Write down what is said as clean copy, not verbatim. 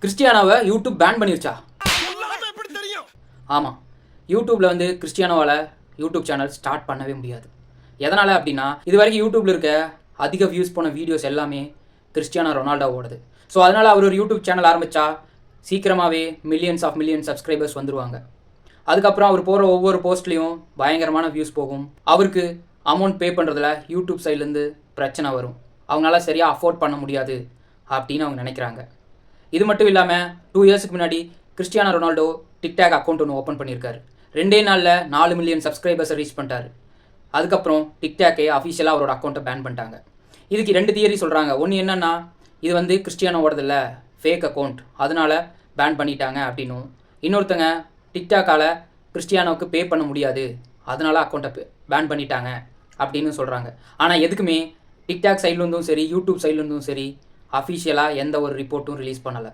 கிறிஸ்டியானோவை YouTube pan பண்ணிருச்சா? ஆமாம், யூடியூப்பில் வந்து கிறிஸ்டியானோவால் யூடியூப் சேனல் ஸ்டார்ட் பண்ணவே முடியாது. எதனால் அப்படின்னா, இது வரைக்கும் யூடியூப்பில் இருக்க அதிக வியூஸ் போன வீடியோஸ் எல்லாமே கிறிஸ்டியானோ ரொனால்டோவோடது. ஸோ அதனால் அவர் ஒரு யூடியூப் சேனல் ஆரம்பித்தா சீக்கிரமாகவே மில்லியன்ஸ் ஆஃப் மில்லியன் சப்ஸ்கிரைபர்ஸ் வந்துடுவாங்க. அதுக்கப்புறம் அவர் போகிற ஒவ்வொரு போஸ்ட்லேயும் பயங்கரமான வியூஸ் போகும். அவருக்கு அமௌண்ட் பே பண்ணுறதுல யூடியூப் சைட்லேருந்து பிரச்சனை வரும். அவங்களால சரியாக அஃபோர்ட் பண்ண முடியாது அப்படின்னு அவங்க நினைக்கிறாங்க. இது மட்டும் இல்லாமல் 2 இயர்ஸுக்கு முன்னாடி கிறிஸ்டியானோ ரொனால்டோ டிக்டாக் அக்கௌண்ட் ஒன்று ஓப்பன் பண்ணியிருக்காரு. 2 நாளில் 4 மில்லியன் சப்ஸ்கிரைபர்ஸை ரீச் பண்ணிட்டார். அதுக்கப்புறம் டிக்டாக்கே அஃபிஷியலாக அவரோட அக்கௌண்ட்டை பேன் பண்ணிட்டாங்க. இதுக்கு 2 தியரி சொல்கிறாங்க. ஒன்று என்னென்னா, இது வந்து கிறிஸ்டியானோவோடது இல்லை, ஃபேக் அக்கௌண்ட், அதனால பேன் பண்ணிட்டாங்க அப்படின்னும். இன்னொருத்தங்க டிக்டாக்கால் கிறிஸ்டியானோவுக்கு பே பண்ண முடியாது, அதனால அக்கௌண்ட்டை பேன் பண்ணிட்டாங்க அப்படின்னு சொல்கிறாங்க. ஆனால் எதுக்குமே டிக்டாக் சைட்லேருந்தும் சரி யூடியூப் சைட்லேருந்தும் சரி அஃபிஷியலாக எந்த ஒரு ரிப்போர்ட்டும் ரிலீஸ் பண்ணலை.